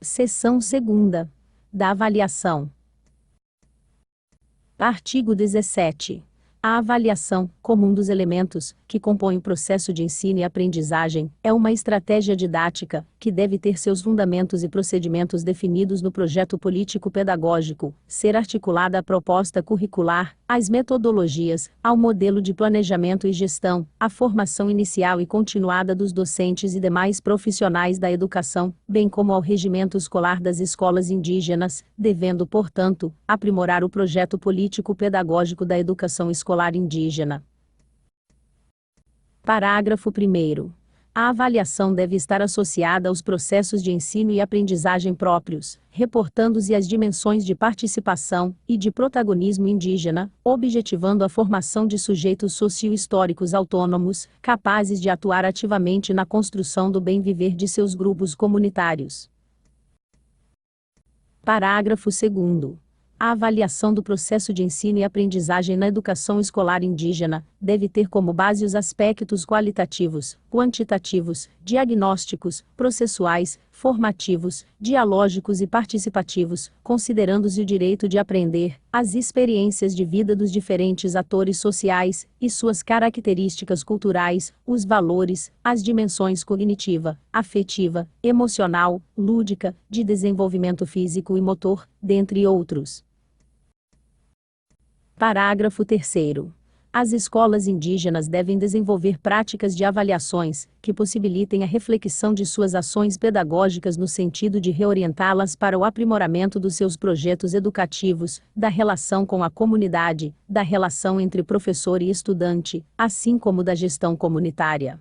Seção 2ª. Da avaliação. Artigo 17. A avaliação, como um dos elementos que compõem o processo de ensino e aprendizagem, é uma estratégia didática que deve ter seus fundamentos e procedimentos definidos no projeto político-pedagógico, ser articulada à proposta curricular, às metodologias, ao modelo de planejamento e gestão, à formação inicial e continuada dos docentes e demais profissionais da educação, bem como ao regimento escolar das escolas indígenas, devendo, portanto, aprimorar o projeto político-pedagógico da educação escolar indígena. Parágrafo 1º. A avaliação deve estar associada aos processos de ensino e aprendizagem próprios, reportando-se as dimensões de participação e de protagonismo indígena, objetivando a formação de sujeitos socio-históricos autônomos, capazes de atuar ativamente na construção do bem-viver de seus grupos comunitários. Parágrafo 2º. A avaliação do processo de ensino e aprendizagem na educação escolar indígena deve ter como base os aspectos qualitativos, quantitativos, diagnósticos, processuais, formativos, dialógicos e participativos, considerando-se o direito de aprender, as experiências de vida dos diferentes atores sociais e suas características culturais, os valores, as dimensões cognitiva, afetiva, emocional, lúdica, de desenvolvimento físico e motor, dentre outros. Parágrafo 3º. As escolas indígenas devem desenvolver práticas de avaliações que possibilitem a reflexão de suas ações pedagógicas no sentido de reorientá-las para o aprimoramento dos seus projetos educativos, da relação com a comunidade, da relação entre professor e estudante, assim como da gestão comunitária.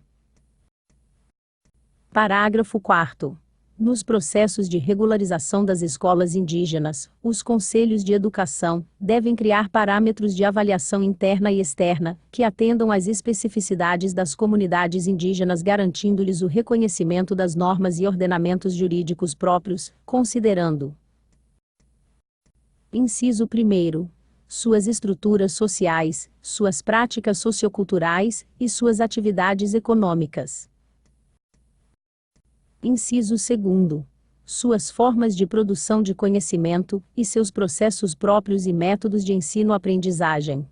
Parágrafo 4º. Nos processos de regularização das escolas indígenas, os conselhos de educação devem criar parâmetros de avaliação interna e externa que atendam às especificidades das comunidades indígenas, garantindo-lhes o reconhecimento das normas e ordenamentos jurídicos próprios, considerando: inciso 1º, suas estruturas sociais, suas práticas socioculturais e suas atividades econômicas. Inciso 2º. Suas formas de produção de conhecimento e seus processos próprios e métodos de ensino-aprendizagem.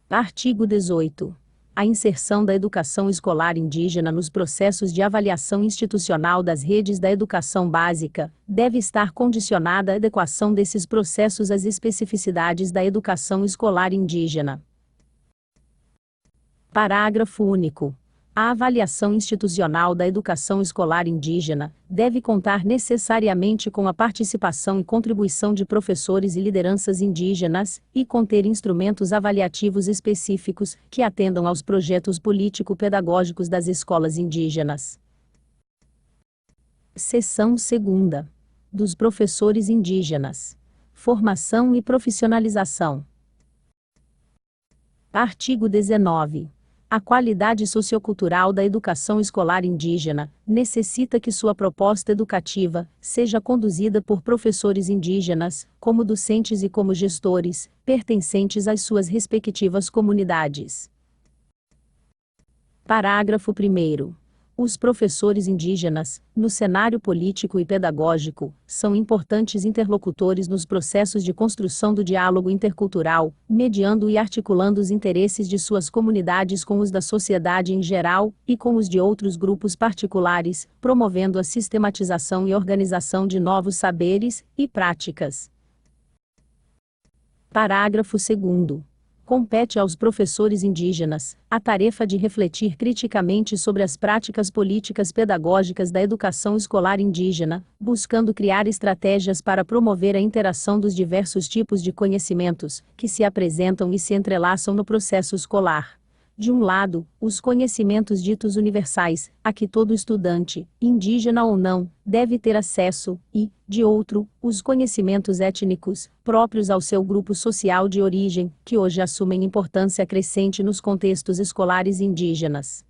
Artigo 18. A inserção da educação escolar indígena nos processos de avaliação institucional das redes da educação básica deve estar condicionada à adequação desses processos às especificidades da educação escolar indígena. Parágrafo único. A avaliação institucional da educação escolar indígena deve contar necessariamente com a participação e contribuição de professores e lideranças indígenas e conter instrumentos avaliativos específicos que atendam aos projetos político-pedagógicos das escolas indígenas. Seção 2ª. Dos professores indígenas. Formação e profissionalização. Artigo 19. A qualidade sociocultural da educação escolar indígena necessita que sua proposta educativa seja conduzida por professores indígenas, como docentes e como gestores, pertencentes às suas respectivas comunidades. Parágrafo 1º. Os professores indígenas, no cenário político e pedagógico, são importantes interlocutores nos processos de construção do diálogo intercultural, mediando e articulando os interesses de suas comunidades com os da sociedade em geral e com os de outros grupos particulares, promovendo a sistematização e organização de novos saberes e práticas. Parágrafo 2º. Compete aos professores indígenas a tarefa de refletir criticamente sobre as práticas políticas pedagógicas da educação escolar indígena, buscando criar estratégias para promover a interação dos diversos tipos de conhecimentos que se apresentam e se entrelaçam no processo escolar. De um lado, os conhecimentos ditos universais, a que todo estudante, indígena ou não, deve ter acesso, e, de outro, os conhecimentos étnicos, próprios ao seu grupo social de origem, que hoje assumem importância crescente nos contextos escolares indígenas.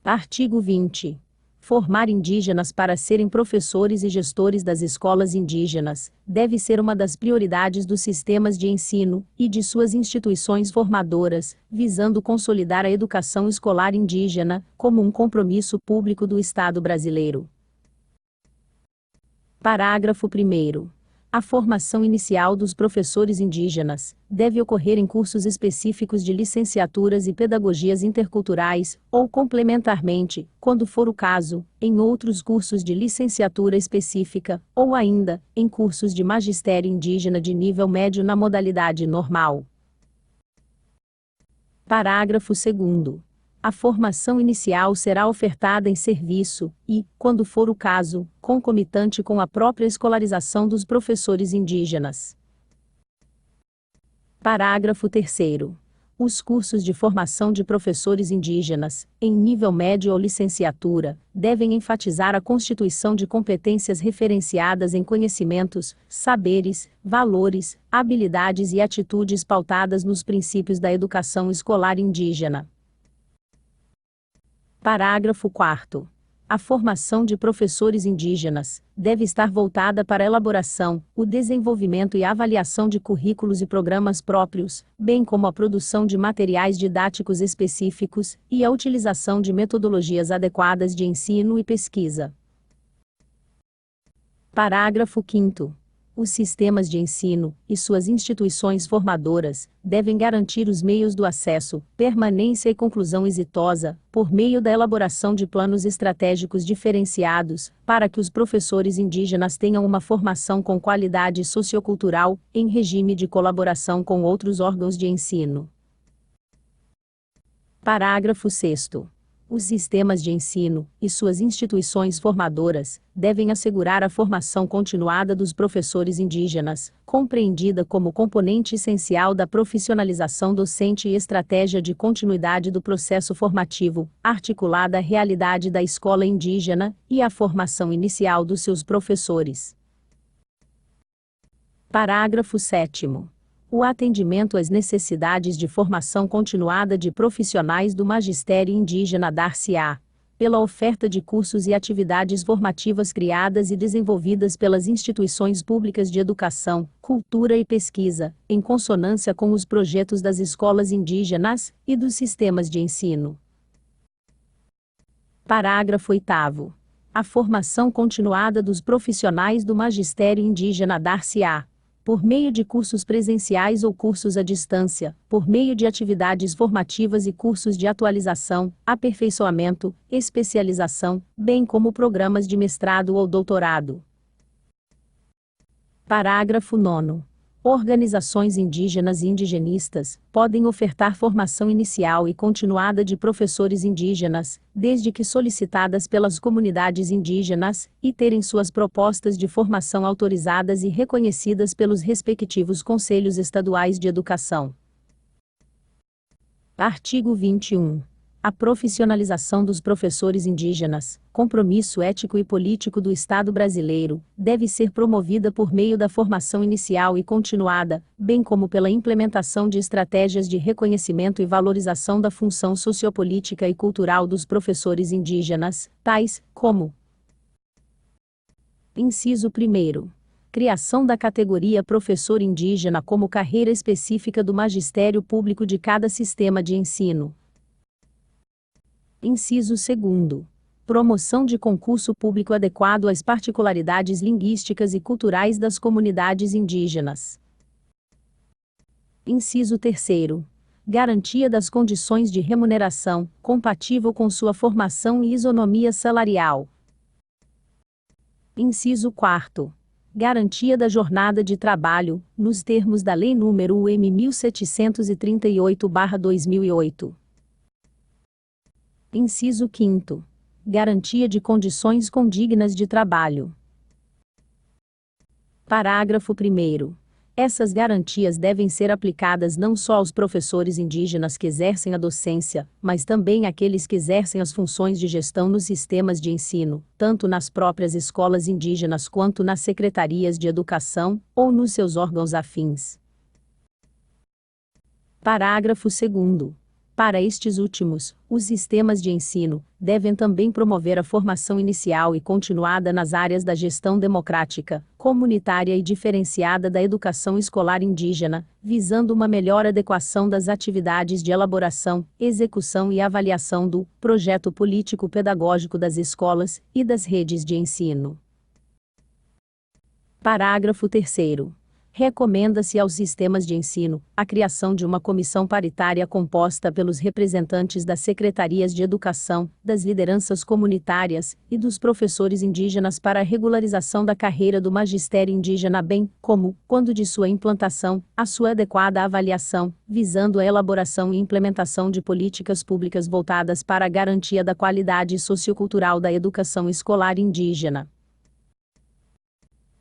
Artigo 20. Formar indígenas para serem professores e gestores das escolas indígenas deve ser uma das prioridades dos sistemas de ensino e de suas instituições formadoras, visando consolidar a educação escolar indígena como um compromisso público do Estado brasileiro. Parágrafo 1º. A formação inicial dos professores indígenas deve ocorrer em cursos específicos de licenciaturas e pedagogias interculturais, ou complementarmente, quando for o caso, em outros cursos de licenciatura específica, ou ainda, em cursos de magistério indígena de nível médio na modalidade normal. Parágrafo 2º. A formação inicial será ofertada em serviço e, quando for o caso, concomitante com a própria escolarização dos professores indígenas. Parágrafo 3º. Os cursos de formação de professores indígenas, em nível médio ou licenciatura, devem enfatizar a constituição de competências referenciadas em conhecimentos, saberes, valores, habilidades e atitudes pautadas nos princípios da educação escolar indígena. Parágrafo 4º. A formação de professores indígenas deve estar voltada para a elaboração, o desenvolvimento e a avaliação de currículos e programas próprios, bem como a produção de materiais didáticos específicos e a utilização de metodologias adequadas de ensino e pesquisa. Parágrafo 5º. Os sistemas de ensino e suas instituições formadoras devem garantir os meios do acesso, permanência e conclusão exitosa, por meio da elaboração de planos estratégicos diferenciados, para que os professores indígenas tenham uma formação com qualidade sociocultural, em regime de colaboração com outros órgãos de ensino. Parágrafo 6º. Os sistemas de ensino e suas instituições formadoras devem assegurar a formação continuada dos professores indígenas, compreendida como componente essencial da profissionalização docente e estratégia de continuidade do processo formativo, articulada à realidade da escola indígena e à formação inicial dos seus professores. Parágrafo 7º. O atendimento às necessidades de formação continuada de profissionais do magistério indígena dar-se-á pela oferta de cursos e atividades formativas criadas e desenvolvidas pelas instituições públicas de educação, cultura e pesquisa, em consonância com os projetos das escolas indígenas e dos sistemas de ensino. Parágrafo 8º. A formação continuada dos profissionais do magistério indígena dar-se-á por meio de cursos presenciais ou cursos à distância, por meio de atividades formativas e cursos de atualização, aperfeiçoamento, especialização, bem como programas de mestrado ou doutorado. Parágrafo 9º. Organizações indígenas e indigenistas podem ofertar formação inicial e continuada de professores indígenas, desde que solicitadas pelas comunidades indígenas, e terem suas propostas de formação autorizadas e reconhecidas pelos respectivos conselhos estaduais de educação. Artigo 21. A profissionalização dos professores indígenas, compromisso ético e político do Estado brasileiro, deve ser promovida por meio da formação inicial e continuada, bem como pela implementação de estratégias de reconhecimento e valorização da função sociopolítica e cultural dos professores indígenas, tais como: Inciso 1º. Criação da categoria professor indígena como carreira específica do magistério público de cada sistema de ensino. Inciso 2º. Promoção de concurso público adequado às particularidades linguísticas e culturais das comunidades indígenas. Inciso 3º. Garantia das condições de remuneração, compatível com sua formação e isonomia salarial. Inciso 4º. Garantia da jornada de trabalho, nos termos da Lei nº UM 1738/2008. Inciso 5º. Garantia de condições condignas de trabalho. Parágrafo 1º. Essas garantias devem ser aplicadas não só aos professores indígenas que exercem a docência, mas também àqueles que exercem as funções de gestão nos sistemas de ensino, tanto nas próprias escolas indígenas quanto nas secretarias de educação, ou nos seus órgãos afins. Parágrafo 2º. Para estes últimos, os sistemas de ensino devem também promover a formação inicial e continuada nas áreas da gestão democrática, comunitária e diferenciada da educação escolar indígena, visando uma melhor adequação das atividades de elaboração, execução e avaliação do projeto político-pedagógico das escolas e das redes de ensino. Parágrafo 3º. Recomenda-se aos sistemas de ensino a criação de uma comissão paritária composta pelos representantes das secretarias de educação, das lideranças comunitárias e dos professores indígenas para a regularização da carreira do magistério indígena, bem como, quando de sua implantação, a sua adequada avaliação, visando a elaboração e implementação de políticas públicas voltadas para a garantia da qualidade sociocultural da educação escolar indígena.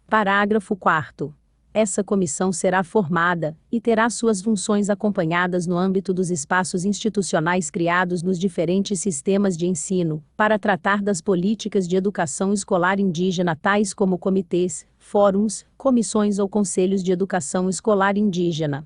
Parágrafo 4º. Essa comissão será formada e terá suas funções acompanhadas no âmbito dos espaços institucionais criados nos diferentes sistemas de ensino, para tratar das políticas de educação escolar indígena, tais como comitês, fóruns, comissões ou conselhos de educação escolar indígena.